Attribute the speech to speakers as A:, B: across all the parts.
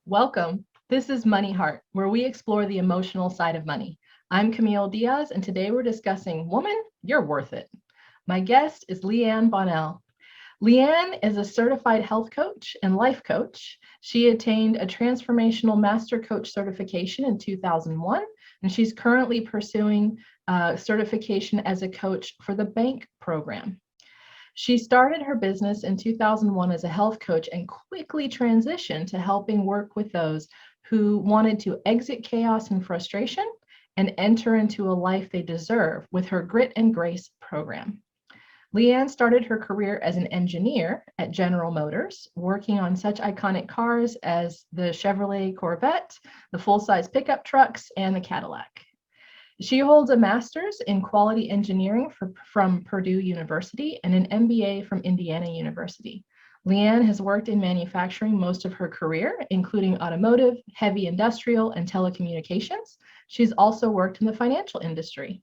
A: Welcome. This is MoneyHeart, where we explore the emotional side of money. I'm Camille Diaz, and today we're discussing Woman, You're Worth It. My guest is Ann Bonnell. Ann is a certified health coach and life coach. She attained a Transformational Master Coach certification in 2001, and she's currently pursuing certification as a coach for the bank program. She started her business in 2001 as a health coach and quickly transitioned to helping work with those who wanted to exit chaos and frustration and enter into a life they deserve with her Grit and Grace program. Ann started her career as an engineer at General Motors, working on such iconic cars as the Chevrolet Corvette, the full-size pickup trucks, and the Cadillac. She holds a master's in quality engineering from Purdue University and an MBA from Indiana University. Ann has worked in manufacturing most of her career, including automotive, heavy industrial, and telecommunications. She's also worked in the financial industry.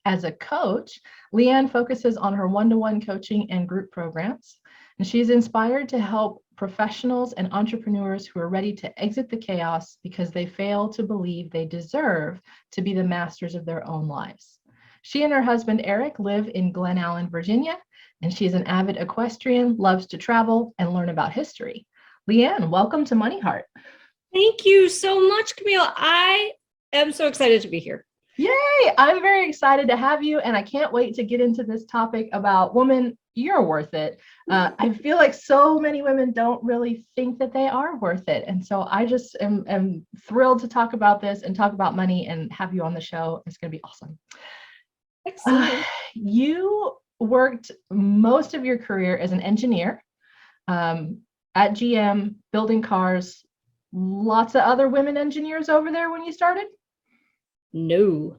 A: As a coach, Ann focuses on her one-to-one coaching and group programs, and she's inspired to help professionals and entrepreneurs who are ready to exit the chaos because they fail to believe they deserve to be the masters of their own lives. She and her husband, Eric, live in Glen Allen, Virginia, and she's an avid equestrian, loves to travel and learn about history. Ann, welcome to MoneyHeart.
B: Thank you so much, Camille. I am so excited to be here.
A: Yay! I'm very excited to have you, and I can't wait to get into this topic about Woman, You're Worth It. I feel like so many women don't really think that they are worth it, and so I just am thrilled to talk about this and talk about money and have you on the show. It's going to be awesome.
B: Excellent.
A: You worked most of your career as an engineer at GM, building cars. Lots of other women engineers over there when you started?
B: No.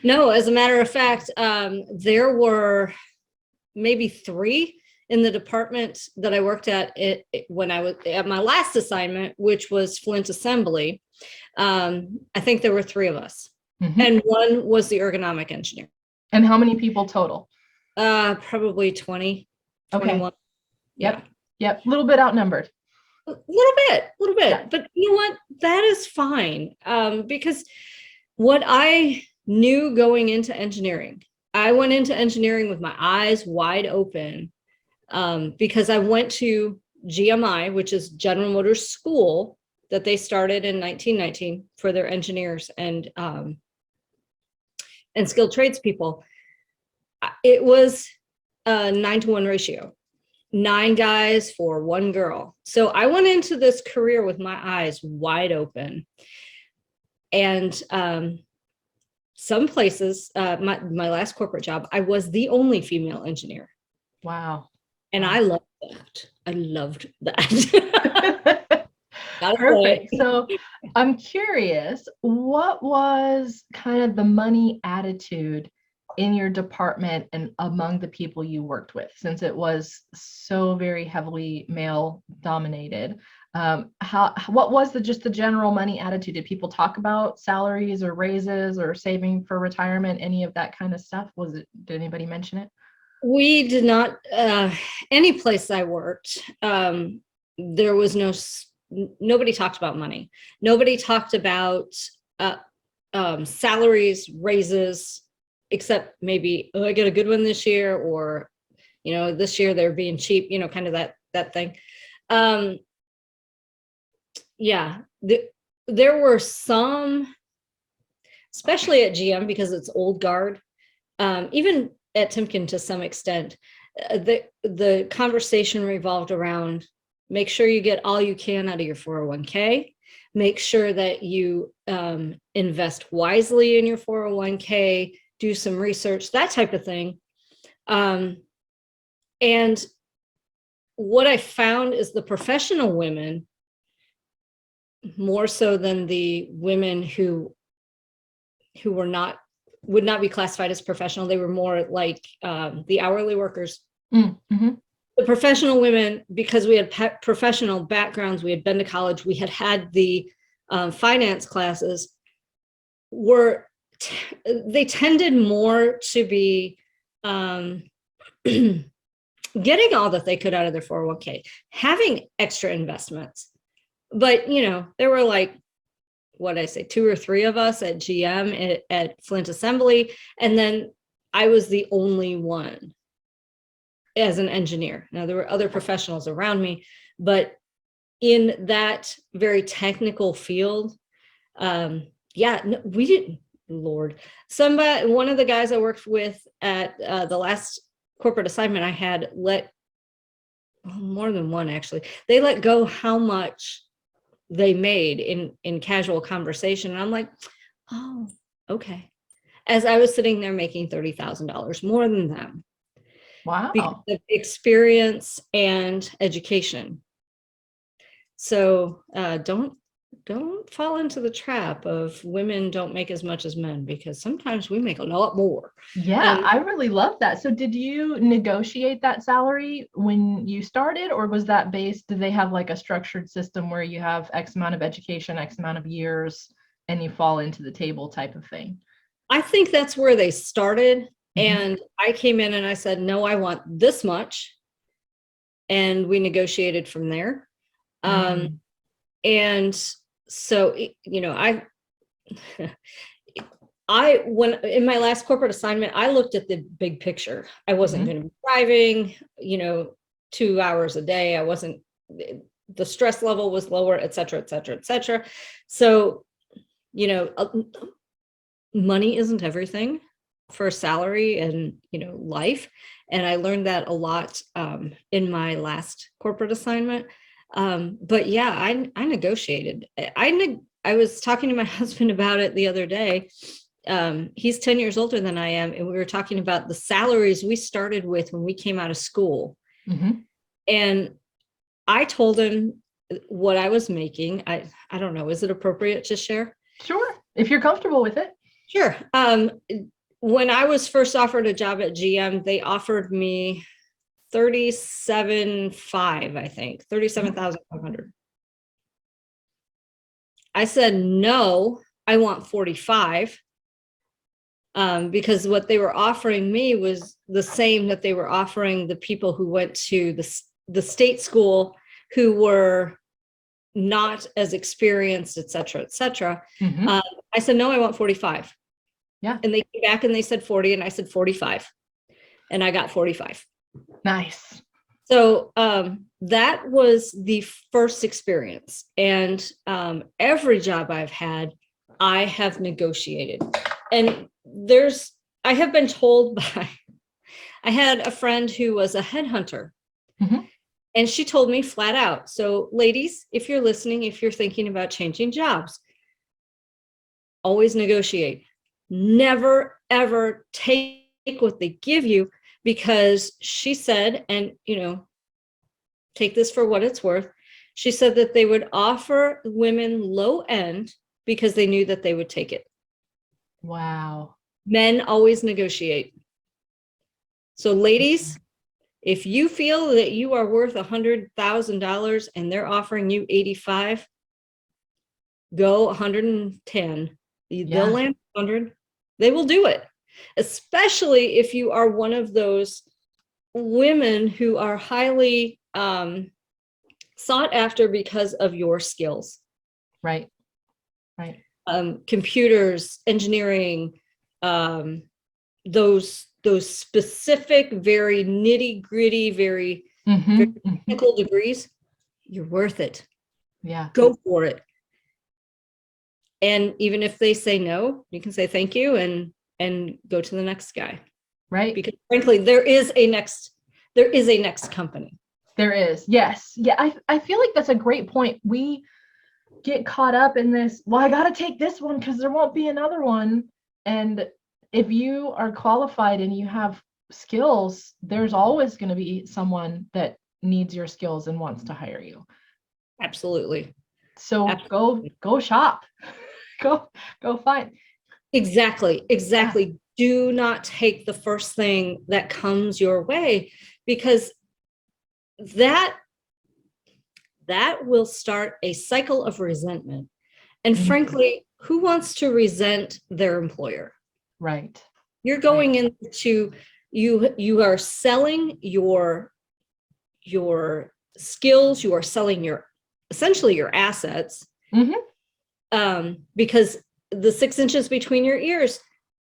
B: As a matter of fact, there were maybe 3 in the department that I worked at when I was at my last assignment, which was Flint Assembly. I think there were 3 of us, and one was the ergonomic engineer.
A: And how many people total?
B: Probably 20, 21.
A: Okay. Yep. A little bit outnumbered.
B: A little bit.
A: Yeah.
B: But you know what? That is fine, because what I knew going into engineering, I went into engineering with my eyes wide open, because I went to GMI, which is General Motors School, that they started in 1919 for their engineers and skilled tradespeople. It was a 9-to-1 ratio, 9 guys for 1 girl. So I went into this career with my eyes wide open. And some places, my last corporate job, I was the only female engineer.
A: Wow.
B: And I loved that.
A: Perfect. So I'm curious, what was kind of the money attitude in your department and among the people you worked with, since it was so very heavily male dominated? What was just the general money attitude? Did people talk about salaries or raises or saving for retirement, any of that kind of stuff? Did anybody mention it?
B: We did not, any place I worked, there was nobody talked about money. Nobody talked about salaries, raises, except maybe, I get a good one this year, or, this year they're being cheap, kind of that thing. There were some, especially at GM, because it's old guard, even at Timken to some extent, the conversation revolved around, make sure you get all you can out of your 401k, make sure that you invest wisely in your 401k, do some research, that type of thing. And what I found is the professional women, more so than the women who would not be classified as professional, they were more like the hourly workers.
A: Mm-hmm.
B: The professional women, because we had professional backgrounds, we had been to college, we had the finance classes, they tended more to be getting all that they could out of their 401k, having extra investments. But, there were like, what did I say, 2 or 3 of us at GM at Flint Assembly. And then I was the only one as an engineer. Now, there were other professionals around me, but in that very technical field, we didn't, Lord, one of the guys I worked with at the last corporate assignment I had more than one, actually, they let go how much they made in casual conversation. And I'm like, oh, okay. As I was sitting there making $30,000 more than them.
A: Wow.
B: Because of experience and education. So don't fall into the trap of women don't make as much as men, because sometimes we make a lot more.
A: Yeah, I really love that. So did you negotiate that salary when you started, or was that based, do they have like a structured system where you have X amount of education, X amount of years, and you fall into the table type of thing?
B: I think that's where they started. And I came in and I said, no, I want this much. And we negotiated from there. And so, when in my last corporate assignment, I looked at the big picture. I wasn't going to be driving, 2 hours a day. The stress level was lower, et cetera, et cetera, et cetera. So, money isn't everything for salary and, life. And I learned that a lot in my last corporate assignment. But yeah, I negotiated. I was talking to my husband about it the other day. He's 10 years older than I am. And we were talking about the salaries we started with when we came out of school. And I told him what I was making. I don't know. Is it appropriate to share?
A: Sure. If you're comfortable with it.
B: Sure. When I was first offered a job at GM, they offered me 37,500, I think, 37,500. I said, no, I want 45. Because what they were offering me was the same that they were offering the people who went to the state school, who were not as experienced, et cetera, et cetera. I said, no, I want 45.
A: Yeah.
B: And they came back and they said 40, and I said 45, and I got 45.
A: Nice.
B: So that was the first experience. And every job I've had, I have negotiated. And I have been told I had a friend who was a headhunter. And she told me flat out, so ladies, if you're listening, if you're thinking about changing jobs, always negotiate. Never, ever take what they give you, because she said, and, take this for what it's worth. She said that they would offer women low end because they knew that they would take it.
A: Wow.
B: Men always negotiate. So ladies, if you feel that you are worth $100,000 and they're offering you 85, go 110. They'll land 100. They will do it, especially if you are one of those women who are highly sought after because of your skills.
A: Right.
B: Computers, engineering, those specific, very nitty gritty, very technical degrees, you're worth it.
A: Yeah.
B: Go for it. And even if they say no, you can say thank you and go to the next guy.
A: Right.
B: Because frankly, there is a next company.
A: There is. Yes. Yeah. I feel like that's a great point. We get caught up in this, well, I got to take this one because there won't be another one. And if you are qualified and you have skills, there's always going to be someone that needs your skills and wants to hire you.
B: Absolutely.
A: So go shop. Go find.
B: Exactly. Yeah. Do not take the first thing that comes your way, because that will start a cycle of resentment. And frankly, who wants to resent their employer?
A: Right.
B: You're going into, you are selling your skills, you are selling essentially your assets, because the 6 inches between your ears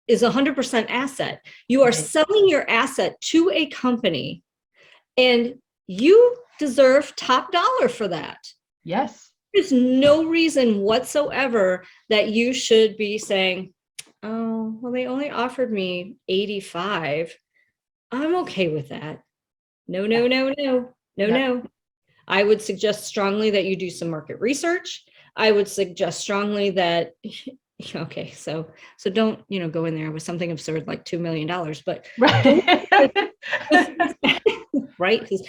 B: is 100% asset. You are selling your asset to a company, and you deserve top dollar for that.
A: Yes.
B: There's no reason whatsoever that you should be saying, oh, well, they only offered me 85. I'm okay with that. No. I would suggest strongly that you do some market research. I would suggest strongly that, okay, so don't, go in there with something absurd like $2 million, but right? Because,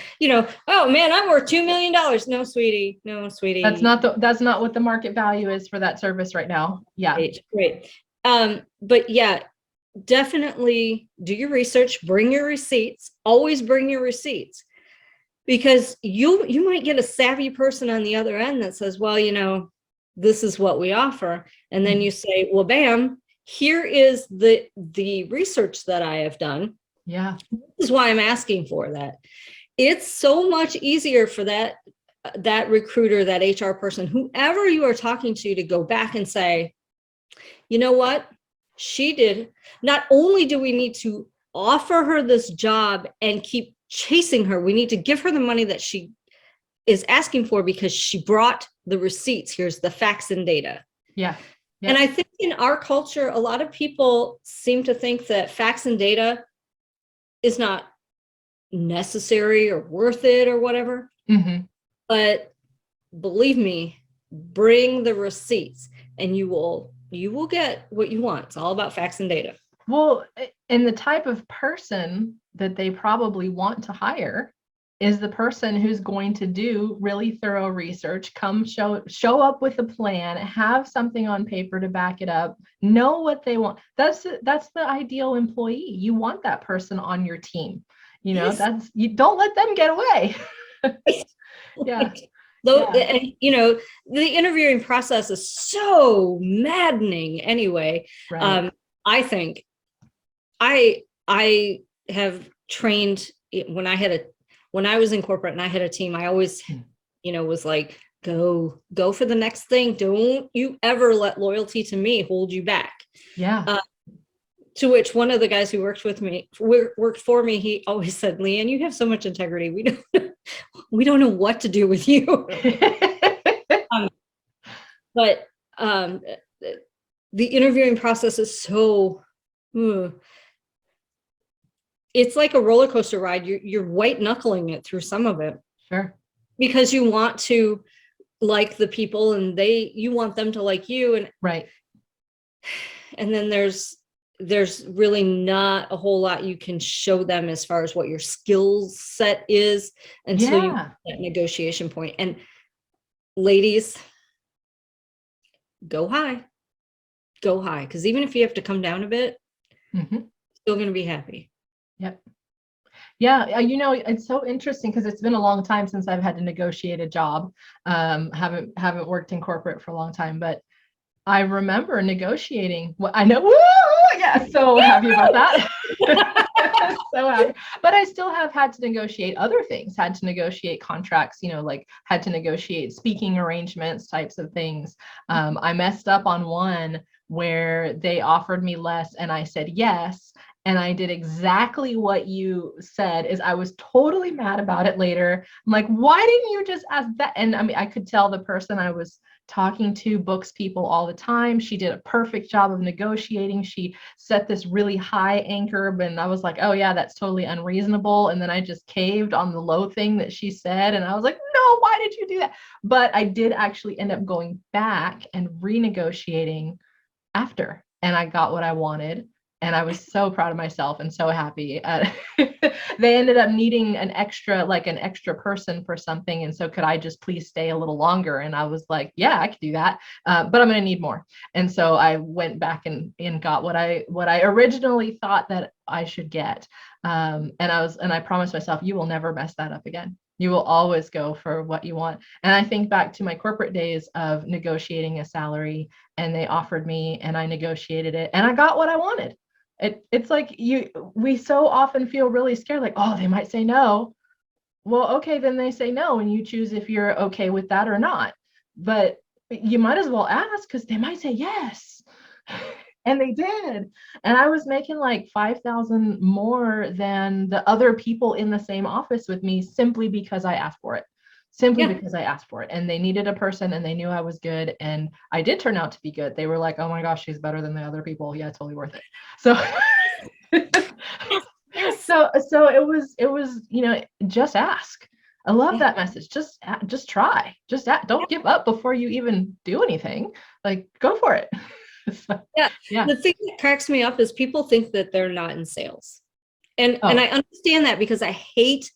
B: oh man, I'm worth $2 million. No, sweetie.
A: That's not what the market value is for that service right now. Yeah.
B: Great. But yeah, definitely do your research, bring your receipts, always bring your receipts, because you might get a savvy person on the other end that says, well, this is what we offer. And then you say, well, bam, here is the research that I have done.
A: Yeah.
B: This is why I'm asking for that. It's so much easier for that recruiter, that HR person, whoever you are talking to go back and say, you know what? She did. Not only do we need to offer her this job and keep chasing her, we need to give her the money that she is asking for because she brought the receipts. Here's the facts and data.
A: Yeah.
B: And I think in our culture, a lot of people seem to think that facts and data is not necessary or worth it or whatever. But believe me, bring the receipts and you will get what you want. It's all about facts and data.
A: Well, and the type of person that they probably want to hire is the person who's going to do really thorough research, come show up with a plan, have something on paper to back it up, know what they want. That's the ideal employee. You want that person on your team. You don't let them get away. Yeah.
B: And, the interviewing process is so maddening anyway.
A: Right.
B: I think I have trained when I was in corporate and I had a team, I always, was like, go for the next thing. Don't you ever let loyalty to me hold you back.
A: Yeah.
B: To which one of the guys who worked for me, he always said, Leanne, you have so much integrity. We don't know what to do with you. But the interviewing process is so, it's like a roller coaster ride. You're white knuckling it through some of it.
A: Sure.
B: Because you want to like the people and you want them to like you. And
A: right.
B: And then there's really not a whole lot you can show them as far as what your skill set is until you get that negotiation point. And ladies, go high, because even if you have to come down a bit, still going to be happy.
A: Yep. Yeah. It's so interesting because it's been a long time since I've had to negotiate a job. Haven't worked in corporate for a long time, but I remember negotiating. Well, I know. Woo! Yeah, so happy about that. So happy. But I still have had to negotiate other things. Had to negotiate contracts. Like had to negotiate speaking arrangements, types of things. I messed up on one where they offered me less, and I said yes. And I did exactly what you said. Is I was totally mad about it later. I'm like, why didn't you just ask that? And I mean, I could tell the person I was talking to books people all the time. She did a perfect job of negotiating. She set this really high anchor, and I was like, oh yeah, that's totally unreasonable. And then I just caved on the low thing that she said. And I was like, no, why did you do that? But I did actually end up going back and renegotiating after, and I got what I wanted. And I was so proud of myself and so happy. they ended up needing an extra person for something. And so could I just please stay a little longer? And I was like, yeah, I could do that. But I'm going to need more. And so I went back and got what I originally thought that I should get. And I promised myself, you will never mess that up again. You will always go for what you want. And I think back to my corporate days of negotiating a salary, and they offered me and I negotiated it and I got what I wanted. It's like we so often feel really scared, like, oh, they might say no. Well, okay, then they say no, and you choose if you're okay with that or not. But you might as well ask, because they might say yes. And they did. And I was making like 5,000 more than the other people in the same office with me, simply because I asked for it. Because I asked for it. And they needed a person, and they knew I was good. And I did turn out to be good. They were like, oh my gosh, she's better than the other people. Yeah, totally worth it. So so it was, just ask. I love that message. Just try. Don't give up before you even do anything. Like, go for it.
B: Yeah. The thing that cracks me up is people think that they're not in sales. And I understand that, because I hate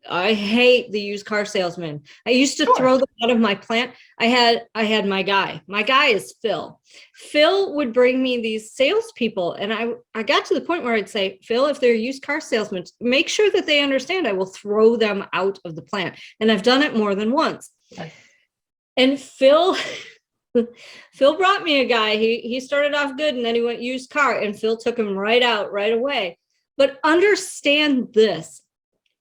B: the used car salesman. I used to throw them out of my plant. I had my guy. My guy is Phil. Phil would bring me these salespeople, and I got to the point where I'd say, Phil, if they're used car salesmen, make sure that they understand I will throw them out of the plant. And I've done it more than once. Yes. And Phil brought me a guy. He started off good, and then he went used car, and Phil took him right out right away. But understand this.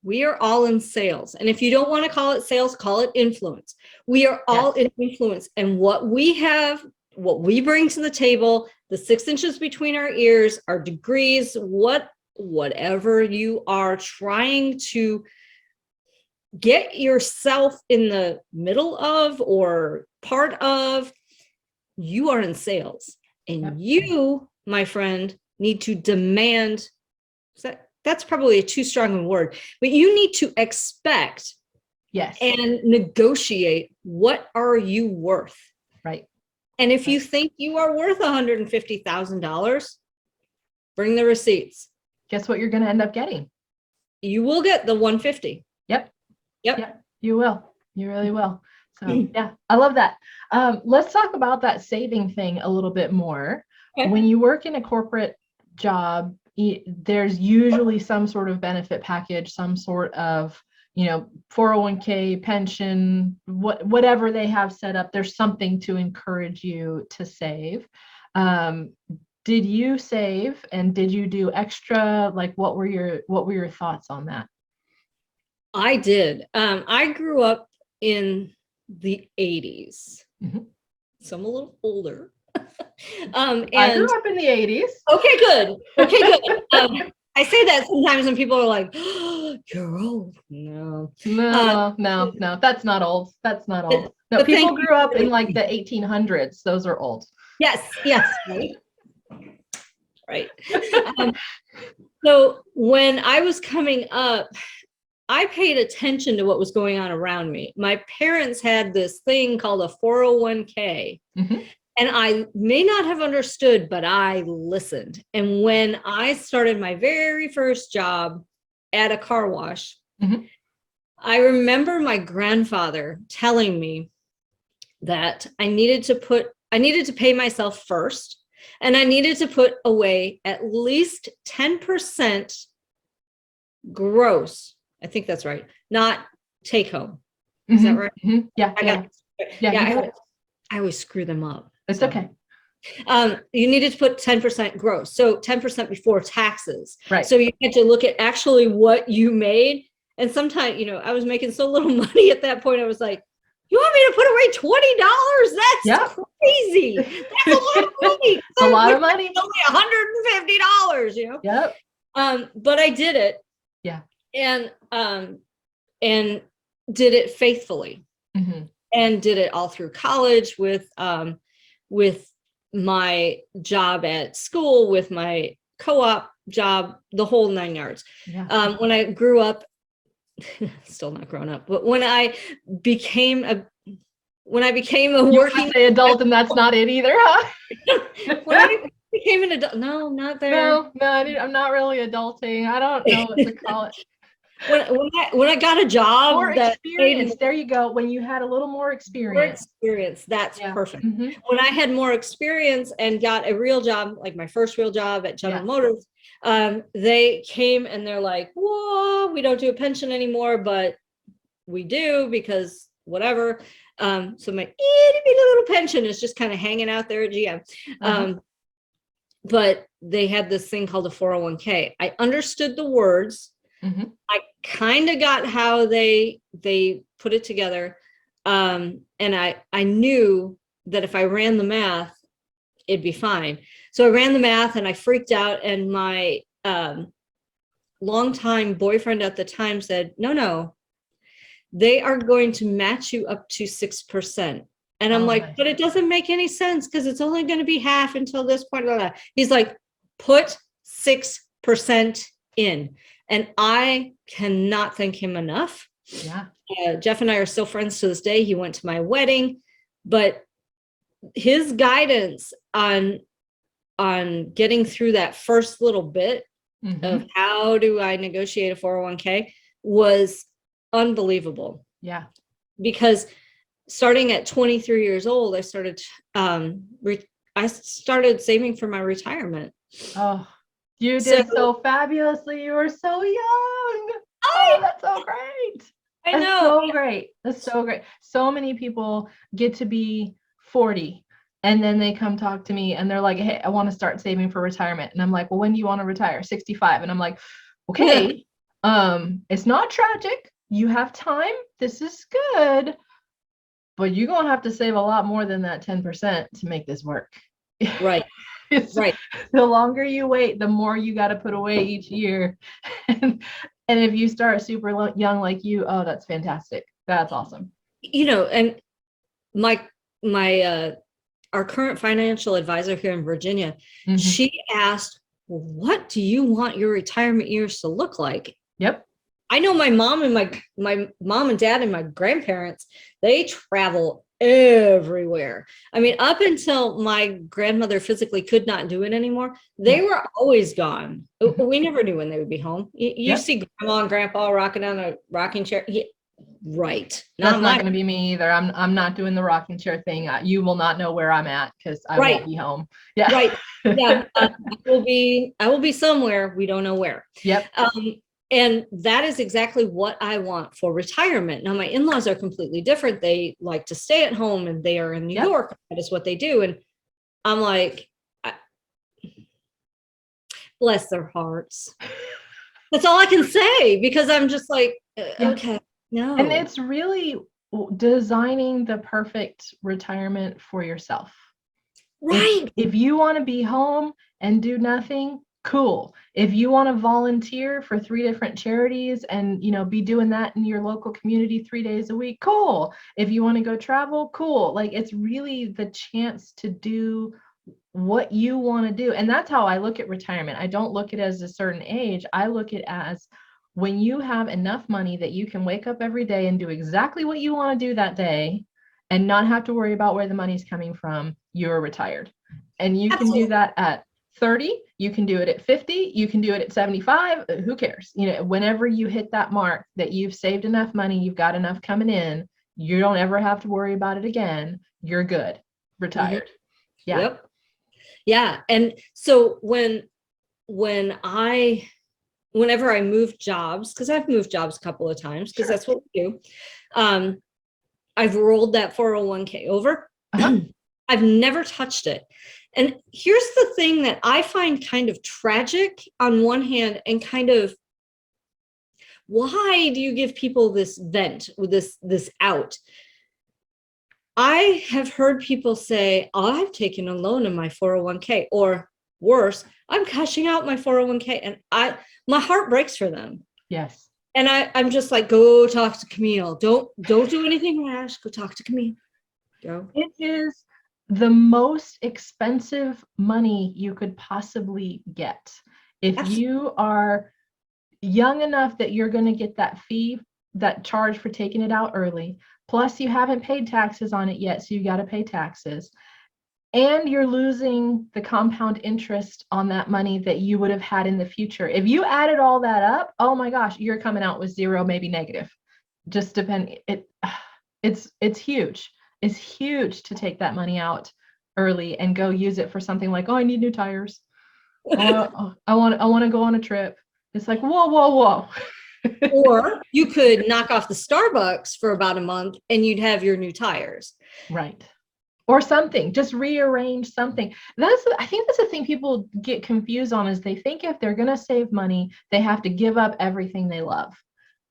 B: We are all in sales. And if you don't want to call it sales, call it influence. We are all in influence. And what we have, what we bring to the table, the 6 inches between our ears, our degrees, whatever you are trying to get yourself in the middle of or part of, you are in sales. And you, my friend, need to demand, that's probably a too strong a word, but you need to expect and negotiate, what are you worth?
A: Right.
B: And if you think you are worth $150,000, bring the receipts.
A: Guess what you're going to end up getting?
B: You will get the 150.
A: Yep. You will. You really will. So yeah, I love that. Let's talk about that saving thing a little bit more. Okay. When you work in a corporate job, there's usually some sort of benefit package, some sort of, 401k, pension, whatever they have set up. There's something to encourage you to save. Did you save, and did you do extra? Like, what were your thoughts on that?
B: I did. I grew up in the 80s. Mm-hmm. So I'm a little older.
A: And I grew up in the 80s.
B: Okay, good. I say that sometimes when people are like, oh, you're old. No,
A: that's not old. That's not old. No, people grew up in like the 1800s. Those are old.
B: Yes. Right. So when I was coming up, I paid attention to what was going on around me. My parents had this thing called a 401k. Mm-hmm. And I may not have understood, but I listened. And when I started my very first job at a car wash, mm-hmm. I remember my grandfather telling me that I needed to pay myself first, and I needed to put away at least 10% gross. I think that's right. Not take home. Is that right?
A: Mm-hmm. Yeah.
B: I always screw them up.
A: It's okay.
B: You needed to put 10% gross. So 10% before taxes.
A: Right.
B: So you had to look at actually what you made. And sometimes, I was making so little money at that point. I was like, you want me to put away $20? That's crazy. That's a lot of money.
A: It's a lot of money.
B: Only $150,
A: Yep.
B: But I did it.
A: Yeah.
B: And did it faithfully. Mm-hmm. And did it all through college with my job at school, with my co-op job, the whole 9 yards. Yeah. When I grew up, still not grown up, but when I became a working
A: adult, and that's not it either, huh?
B: became an adult. No, not there.
A: No, I'm not really adulting. I don't know what to call it.
B: When I got a job
A: More
B: that paid
A: experience. There you go. When you had a little more
B: more
A: experience.
B: experience, that's
A: Yeah.
B: perfect.
A: Mm-hmm.
B: When I had more experience and got a real job, like my first real job at General Motors, they came and they're like, whoa, we don't do a pension anymore, but we do because whatever. So my itty bitty little pension is just kind of hanging out there at GM. But they had this thing called a 401k. I understood the words.
A: Mm-hmm.
B: I kind of got how they put it together. And I knew that if I ran the math, it'd be fine. So I ran the math and I freaked out. And my longtime boyfriend at the time said, no, they are going to match you up to 6%. And I'm like, but it doesn't make any sense because it's only going to be half until this point. He's like, put 6% in. And I cannot thank him enough.
A: Yeah.
B: Jeff and I are still friends to this day. He went to my wedding, but his guidance on getting through that first little bit of how do I negotiate a 401k was unbelievable.
A: Yeah.
B: Because starting at 23 years old, I started saving for my retirement.
A: Oh, you did so fabulously. You were so young. Oh, that's so great.
B: I know.
A: That's so great. That's so great. So many people get to be 40 and then they come talk to me and they're like, hey, I want to start saving for retirement. And I'm like, well, when do you want to retire? 65. And I'm like, okay, it's not tragic. You have time. This is good. But you're going to have to save a lot more than that 10% to make this work.
B: Right. Right.
A: The longer you wait, the more you got to put away each year. And if you start super young like you, oh, that's fantastic. That's awesome.
B: And our current financial advisor here in Virginia, she asked, well, what do you want your retirement years to look like?
A: Yep.
B: I know my mom and my mom and dad and my grandparents, they travel everywhere. I mean, up until my grandmother physically could not do it anymore, they were always gone. We never knew when they would be home. You see grandma and grandpa rocking on a rocking chair. Yeah, right.
A: That's not going to be me either. I'm not doing the rocking chair thing. You will not know where I'm at because I won't be home. Yeah.
B: Right. Yeah. I will be somewhere. We don't know where.
A: Yep.
B: And that is exactly what I want for retirement. Now, my in-laws are completely different. They like to stay at home and they are in New York. That is what they do. And I'm like, bless their hearts. That's all I can say because I'm just like, okay, no.
A: And it's really designing the perfect retirement for yourself.
B: Right.
A: If you want to be home and do nothing, cool. If you want to volunteer for 3 different charities and, be doing that in your local community 3 days a week, cool. If you want to go travel, cool. Like it's really the chance to do what you want to do. And that's how I look at retirement. I don't look at it as a certain age. I look at it as when you have enough money that you can wake up every day and do exactly what you want to do that day and not have to worry about where the money's coming from, you're retired. And you can do that at 30, you can do it at 50, you can do it at 75, who cares? Whenever you hit that mark that you've saved enough money, you've got enough coming in, you don't ever have to worry about it again. You're good, retired. Yeah.
B: Yep. Yeah. And so whenever I move jobs, because I've moved jobs a couple of times, because that's what we do. I've rolled that 401k over. I've never touched it. And here's the thing that I find kind of tragic on one hand and kind of, why do you give people this vent with this out? I have heard people say, oh, I've taken a loan in my 401k, or worse, I'm cashing out my 401k. And my heart breaks for them.
A: Yes.
B: And I'm just like, go talk to Camille. Don't do anything rash. Go talk to Camille. Go.
A: It is the most expensive money you could possibly get. If you are young enough that you're going to get that fee, that charge for taking it out early, plus you haven't paid taxes on it yet, so you got to pay taxes. and you're losing the compound interest on that money that you would have had in the future. If you added all that up, oh my gosh, you're coming out with zero, maybe negative. Just depend. It's huge. It's huge to take that money out early and go use it for something like, oh, I need new tires. Oh, I want to go on a trip. It's like, whoa, whoa, whoa.
B: Or you could knock off the Starbucks for about a month and you'd have your new tires.
A: Right. Or something, just rearrange something. I think that's the thing people get confused on, is they think if they're going to save money, they have to give up everything they love.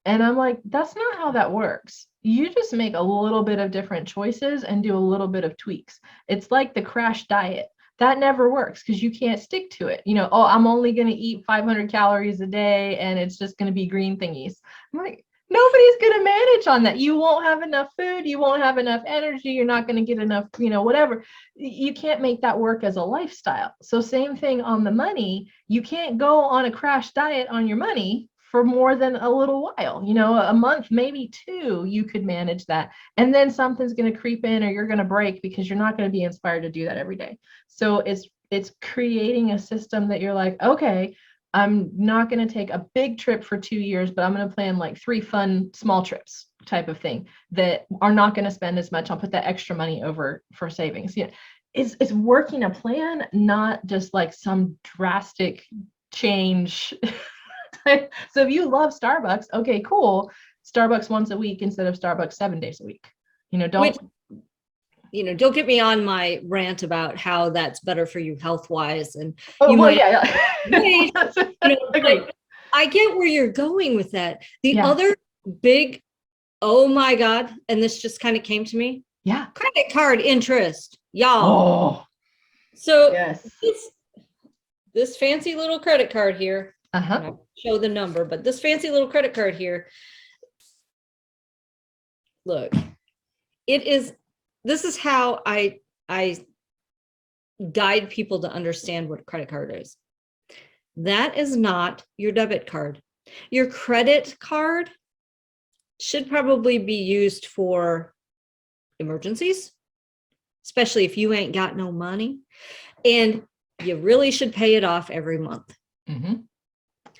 A: And I'm like, that's not how that works. You just make a little bit of different choices and do a little bit of tweaks. It's like the crash diet. That never works because you can't stick to it. Oh, I'm only going to eat 500 calories a day and it's just going to be green thingies. I'm like, nobody's going to manage on that. You won't have enough food. You won't have enough energy. You're not going to get enough, whatever. You can't make that work as a lifestyle. So same thing on the money. You can't go on a crash diet on your money for more than a little while, a month, maybe two, you could manage that. And then something's going to creep in or you're going to break because you're not going to be inspired to do that every day. So it's creating a system that you're like, okay, I'm not going to take a big trip for 2 years, but I'm going to plan like 3 fun small trips type of thing that are not going to spend as much. I'll put that extra money over for savings. It's working a plan, not just like some drastic change. So if you love Starbucks, okay, cool. Starbucks once a week instead of Starbucks 7 days a week. Don't
B: get me on my rant about how that's better for you health-wise. And I get where you're going with that. The other big, oh my God, and this just kind of came to me.
A: Yeah.
B: Credit card interest, y'all.
A: Oh.
B: So
A: yes.
B: This fancy little credit card here.
A: Uh-huh.
B: Show the number, but this fancy little credit card here, look, this is how I guide people to understand what a credit card is. That is not your debit card. Your credit card should probably be used for emergencies, especially if you ain't got no money, and you really should pay it off every month.
A: Mm-hmm.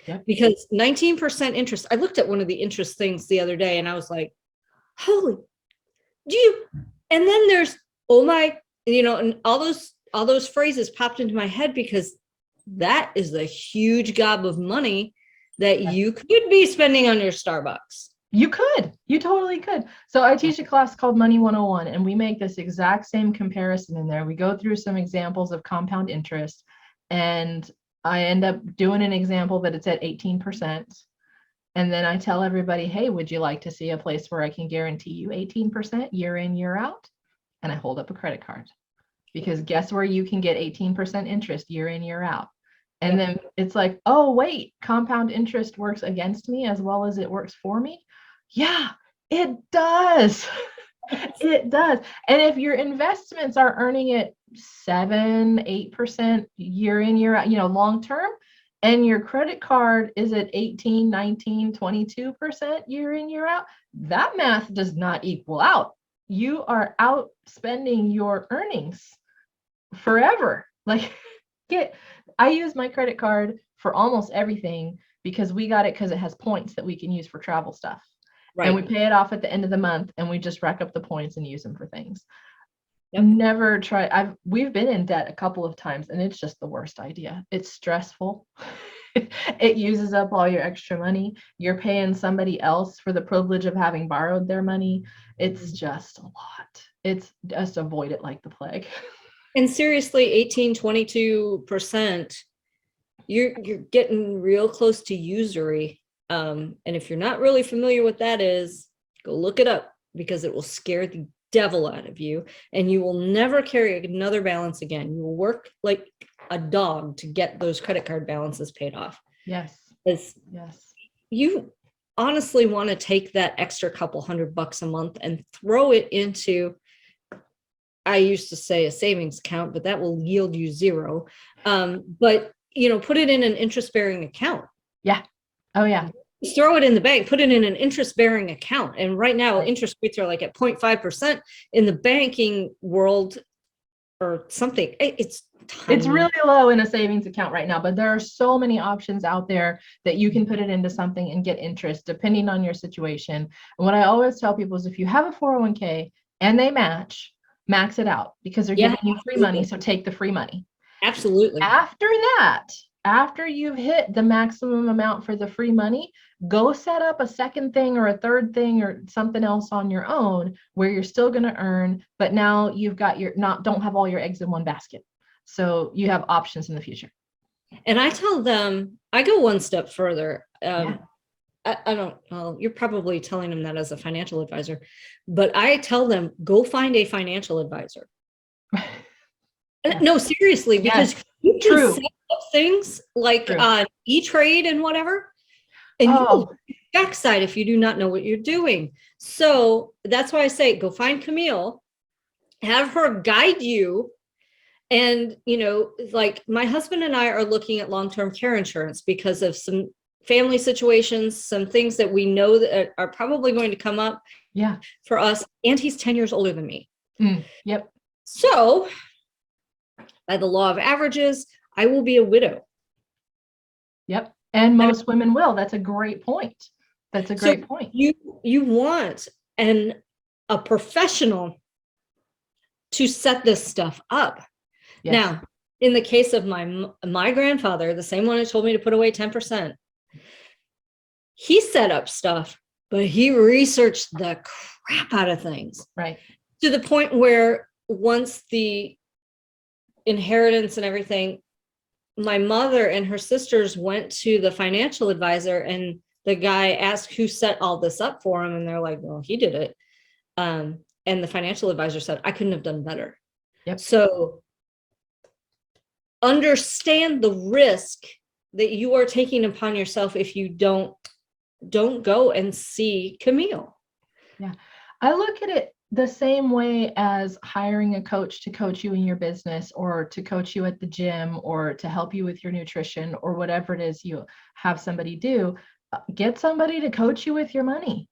B: Yep. Because 19% interest. I looked at one of the interest things the other day and I was like, holy, and then there's, oh my, and all those phrases popped into my head because that is a huge gob of money that you could be spending on your Starbucks.
A: You totally could. So I teach a class called Money 101, and we make this exact same comparison in there. We go through some examples of compound interest, and I end up doing an example that it's at 18%. And then I tell everybody, hey, would you like to see a place where I can guarantee you 18% year in, year out? And I hold up a credit card, because guess where you can get 18% interest year in, year out? And then it's like, oh, wait, compound interest works against me as well as it works for me. Yeah, it does. It does. And if your investments are earning it 7-8% year in, year out, long term, and your credit card is at 18, 19, 22% year in, year out, that math does not equal out. You are outspending your earnings forever. I use my credit card for almost everything because we got it because it has points that we can use for travel stuff. Right. And we pay it off at the end of the month and we just rack up the points and use them for things. Yep. We've been in debt a couple of times and it's just the worst idea. It's stressful. It uses up all your extra money. You're paying somebody else for the privilege of having borrowed their money. It's just a lot. It's just avoid it like the plague.
B: And seriously, 18-22%, you're getting real close to usury. And if you're not really familiar what that is, go look it up, because it will scare the devil out of you and you will never carry another balance again. You will work like a dog to get those credit card balances paid off.
A: Yes.
B: Yes. You honestly want to take that extra couple $100 a month and throw it into, I used to say a savings account, but that will yield you zero. But put it in an interest-bearing account.
A: Yeah. Oh yeah.
B: Just throw it in the bank, put it in an interest-bearing account. And right now interest rates are like at 0.5% in the banking world. or something. It's tiny.
A: It's really low in a savings account right now, but there are so many options out there that you can put it into something and get interest depending on your situation. And what I always tell people is if you have a 401k and they match, max it out because they're giving you free money. So take the free money.
B: Absolutely.
A: After that, after you've hit the maximum amount for the free money, go set up a second thing or a third thing or something else on your own where you're still going to earn, but now you've got don't have all your eggs in one basket. So you have options in the future.
B: And I tell them, I go one step further. I don't know, you're probably telling them that as a financial advisor, but I tell them, go find a financial advisor. No, seriously, because you can set up things like E-Trade and whatever, and you will backside if you do not know what you're doing. So that's why I say, go find Camille, have her guide you. And, like my husband and I are looking at long-term care insurance because of some family situations, some things that we know that are probably going to come up for us. And he's 10 years older than me.
A: Yep.
B: So by the law of averages, I will be a widow.
A: Yep. And most women will. That's a great point. That's a great point.
B: You want a professional to set this stuff up. Yes. Now, in the case of my grandfather, the same one who told me to put away 10%, he set up stuff, but he researched the crap out of things.
A: Right.
B: To the point where once the inheritance and everything, my mother and her sisters went to the financial advisor and the guy asked who set all this up for him. And they're like, well, he did it. And the financial advisor said, I couldn't have done better.
A: Yep.
B: So understand the risk that you are taking upon yourself if you don't go and see Camille.
A: Yeah. I look at it the same way as hiring a coach to coach you in your business or to coach you at the gym or to help you with your nutrition or whatever it is you have somebody do. Get somebody to coach you with your money.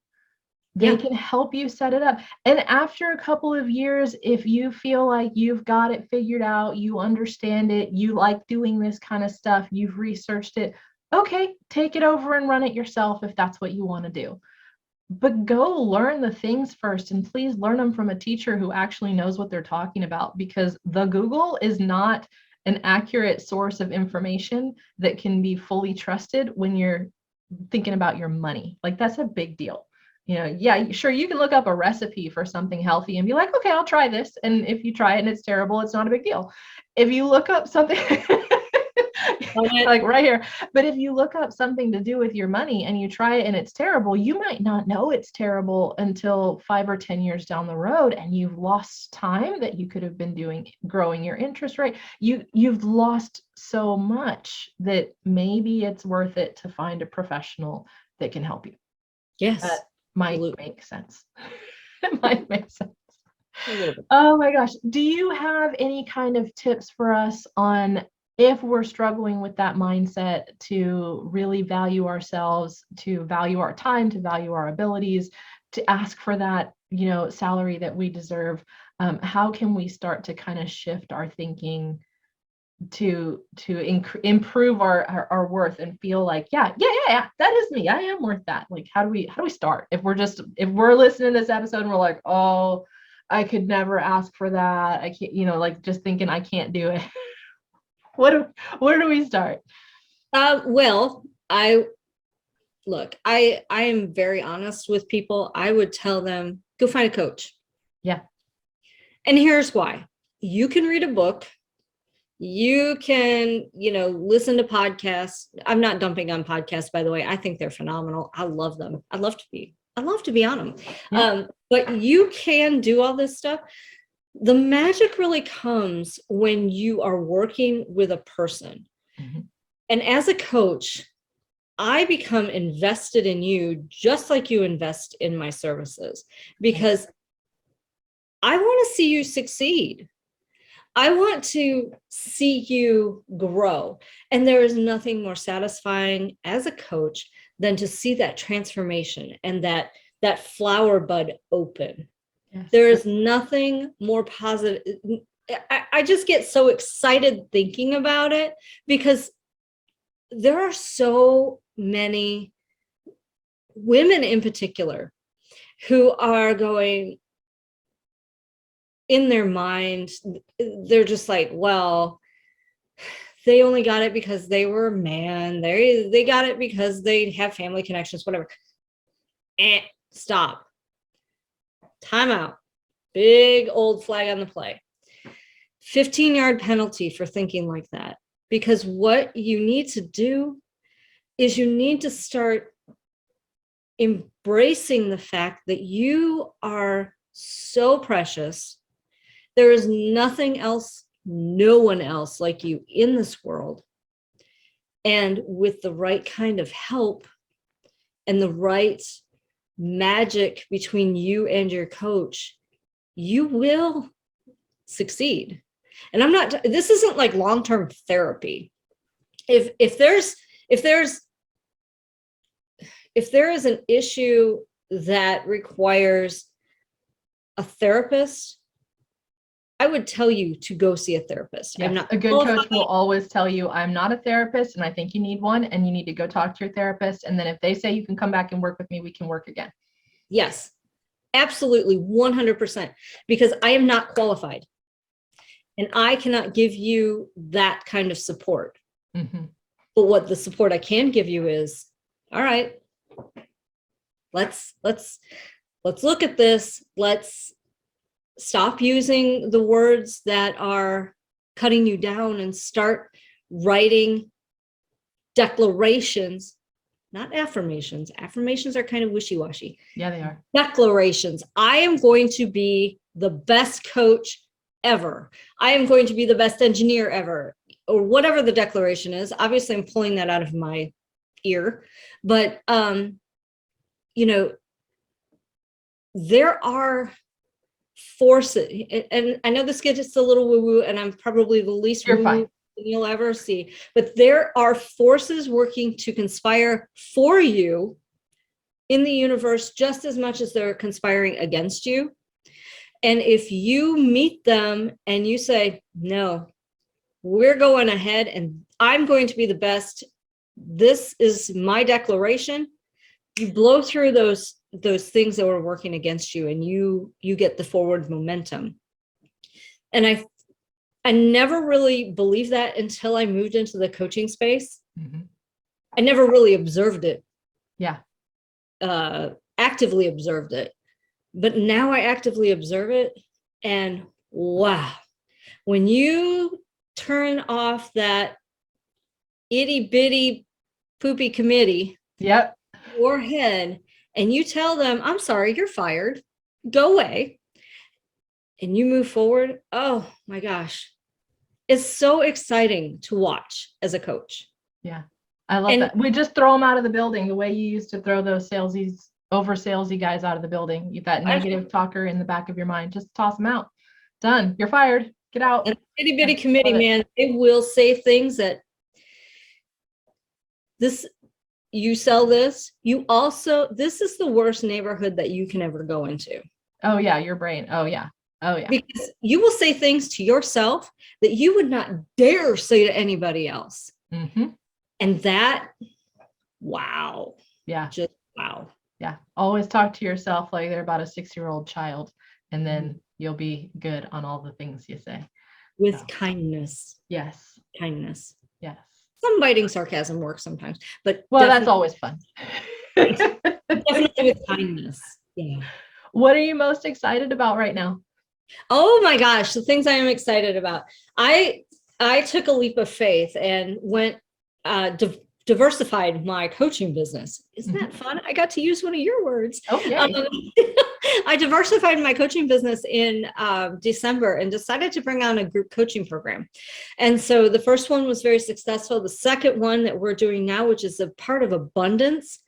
A: They can help you set it up. And after a couple of years, if you feel like you've got it figured out, you understand it, you like doing this kind of stuff, you've researched it, okay, take it over and run it yourself if that's what you want to do. But go learn the things first, and please learn them from a teacher who actually knows what they're talking about, because the Google is not an accurate source of information that can be fully trusted when you're thinking about your money. Like, that's a big deal. Sure, you can look up a recipe for something healthy and be like, okay, I'll try this. And if you try it and it's terrible, it's not a big deal. If you look up something like right here, but if you look up something to do with your money and you try it and it's terrible, you might not know it's terrible until 5 or 10 years down the road, and you've lost time that you could have been doing growing your interest rate. You've lost so much that maybe it's worth it to find a professional that can help you.
B: Yes.
A: Might make sense. It might make sense. Oh my gosh. Do you have any kind of tips for us on if we're struggling with that mindset to really value ourselves, to value our time, to value our abilities, to ask for that, salary that we deserve? How can we start to kind of shift our thinking to improve our worth and feel like, yeah, that is me. I am worth that. Like, how do we start? If we're listening to this episode and we're like, oh, I could never ask for that. I can't, like just thinking I can't do it. Where do we start?
B: Well, I am very honest with people. I would tell them, go find a coach.
A: Yeah.
B: And here's why. You can read a book. You can, listen to podcasts. I'm not dumping on podcasts, by the way. I think they're phenomenal. I love them. I love to be on them. Yeah. But you can do all this stuff. The magic really comes when you are working with a person. Mm-hmm. And as a coach, I become invested in you just like you invest in my services, because I want to see you succeed. I want to see you grow. And there is nothing more satisfying as a coach than to see that transformation and that flower bud open. Yes. There is nothing more positive. I just get so excited thinking about it, because there are so many women in particular who are going, in their mind, they're just like, well, they only got it because they were a man. They got it because they have family connections, whatever. Stop. Time out. Big old flag on the play. 15-yard penalty for thinking like that. Because what you need to do is you need to start embracing the fact that you are so precious. There is nothing else, no one else like you in this world. And with the right kind of help and the right magic between you and your coach, you will succeed. And I'm not, this isn't like long-term therapy. If there is an issue that requires a therapist, I would tell you to go see a therapist.
A: Yes,
B: I'm not
A: a good coach will always tell you, I'm not a therapist and I think you need one, and you need to go talk to your therapist. And then if they say you can come back and work with me, we can work again.
B: Yes, absolutely. 100%, because I am not qualified and I cannot give you that kind of support.
A: Mm-hmm.
B: But what the support I can give you is, all right, let's look at this. Let's stop using the words that are cutting you down and start writing declarations, not affirmations. Affirmations are kind of wishy-washy.
A: Yeah, they are.
B: Declarations. I am going to be the best coach ever. I am going to be the best engineer ever, or whatever the declaration is. Obviously, I'm pulling that out of my ear, but there are forces, and I know this gets just a little woo-woo, and I'm probably the least woo-woo you'll ever see, but there are forces working to conspire for you in the universe just as much as they're conspiring against you. And if you meet them and you say, no, we're going ahead and I'm going to be the best, this is my declaration, you blow through those things that were working against you, and you get the forward momentum. And I never really believed that until I moved into the coaching space.
A: Mm-hmm.
B: I never really observed it.
A: Yeah.
B: Actively observed it. But now I actively observe it, and wow, when you turn off that itty bitty poopy committee,
A: yep,
B: your head, and you tell them, I'm sorry, you're fired, go away, and you move forward, oh my gosh, it's so exciting to watch as a coach.
A: Yeah, I love that. We just throw them out of the building the way you used to throw those salesy guys out of the building. You've that negative talker in the back of your mind, just toss them out. Done. You're fired. Get out.
B: And itty bitty committee, man, it will say things that you sell this, this is the worst neighborhood that you can ever go into.
A: Oh yeah, your brain. Oh yeah.
B: Because you will say things to yourself that you would not dare say to anybody else.
A: Mm-hmm.
B: And that, wow.
A: Yeah.
B: Just wow.
A: Yeah. Always talk to yourself like they're about a 6-year-old child, and then you'll be good on all the things you say.
B: With kindness.
A: Yes.
B: Kindness.
A: Yes.
B: Some biting sarcasm works sometimes, but
A: that's always fun.
B: Definitely with kindness. Yeah.
A: What are you most excited about right now?
B: Oh my gosh, the things I am excited about. I took a leap of faith and went diversified my coaching business. Isn't that fun? I got to use one of your words.
A: Oh yeah.
B: I diversified my coaching business in December and decided to bring on a group coaching program. And so the first one was very successful. The second one that we're doing now, which is a part of abundance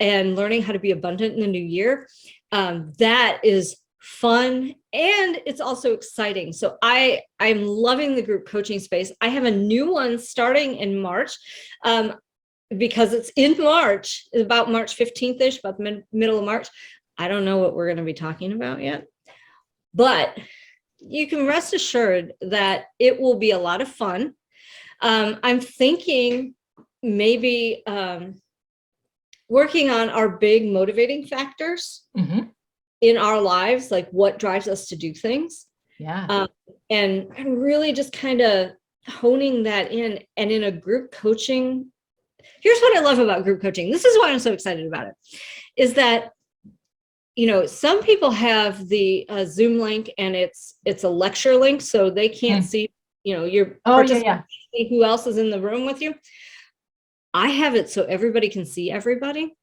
B: and learning how to be abundant in the new year, that is fun, and it's also exciting. So I'm loving the group coaching space. I have a new one starting in March, because it's in March, about March 15th-ish, about the middle of March. I don't know what we're going to be talking about yet, but you can rest assured that it will be a lot of fun. I'm thinking maybe working on our big motivating factors in our lives, like what drives us to do things.
A: Yeah.
B: And really just kind of honing that in. And in a group coaching, here's what I love about group coaching. This is why I'm so excited about it, is that, you know, some people have the Zoom link and it's a lecture link, so they can't see, you know, your who else is in the room with you. I have it so everybody can see everybody.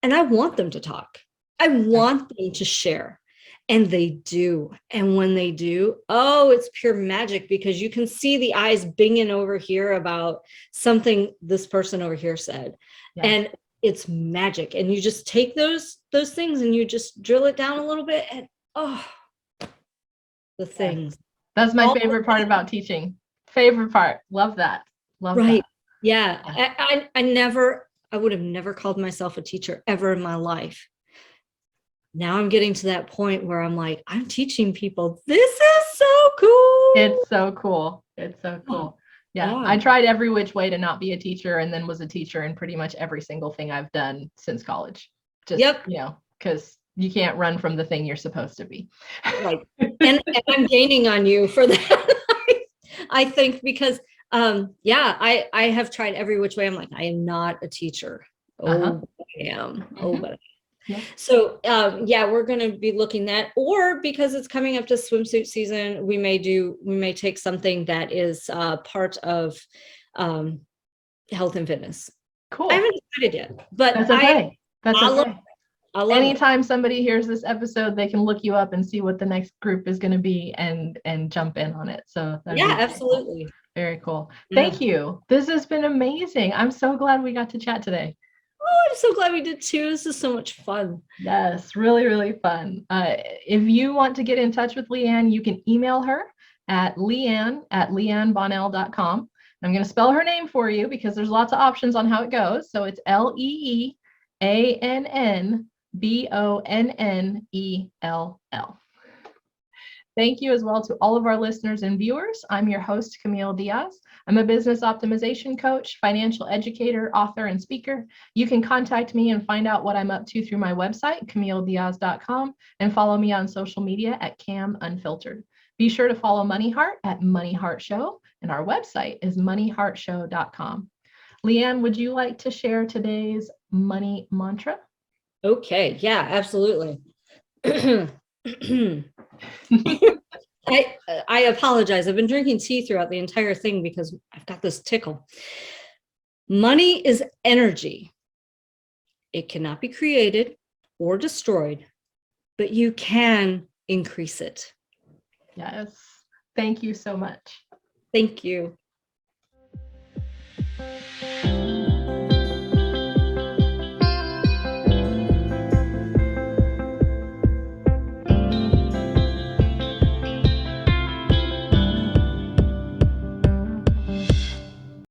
B: And I want them to talk. I want them to share. And they do. And when they do, oh, it's pure magic, because you can see the eyes binging over here about something this person over here said. And it's magic. And you just take those things and you just drill it down a little bit, and the things.
A: That's my favorite part about teaching. Favorite part. Love that. Love that.
B: Yeah. I would have never called myself a teacher ever in my life. Now I'm getting to that point where I'm like, I'm teaching people. This is so cool.
A: It's so cool. It's so cool. Yeah. I tried every which way to not be a teacher, and then was a teacher in pretty much every single thing I've done since college. Just, you know, because you can't run from the thing you're supposed to be.
B: Right. And I'm gaining on you for that. I think, because I have tried every which way. I'm like, I am not a teacher. I am. But so we're going to be looking at, or because it's coming up to swimsuit season, we may take something that is part of health and fitness.
A: Cool.
B: I haven't decided yet, but
A: that's okay.
B: I love
A: anytime somebody hears this episode, they can look you up and see what the next group is going to be and jump in on it. So
B: absolutely.
A: Cool. Very cool. Thank you. This has been amazing. I'm so glad we got to chat today.
B: Oh, I'm so glad we did too. This is so much fun.
A: Yes, really, really fun. If you want to get in touch with Leanne, you can email her at leanne@leannebonnell.com. I'm going to spell her name for you because there's lots of options on how it goes. So it's LeeAnnBonnell. Thank you as well to all of our listeners and viewers. I'm your host, Camille Diaz. I'm a business optimization coach, financial educator, author, and speaker. You can contact me and find out what I'm up to through my website, CamilleDiaz.com, and follow me on social media at Cam Unfiltered. Be sure to follow MoneyHeart at MoneyHeart Show, and our website is MoneyHeartShow.com. Leanne, would you like to share today's money mantra?
B: Okay, yeah, absolutely. I apologize. I've been drinking tea throughout the entire thing because I've got this tickle. Money is energy. It cannot be created or destroyed, but you can increase it.
A: Yes. Thank you so much.
B: Thank you.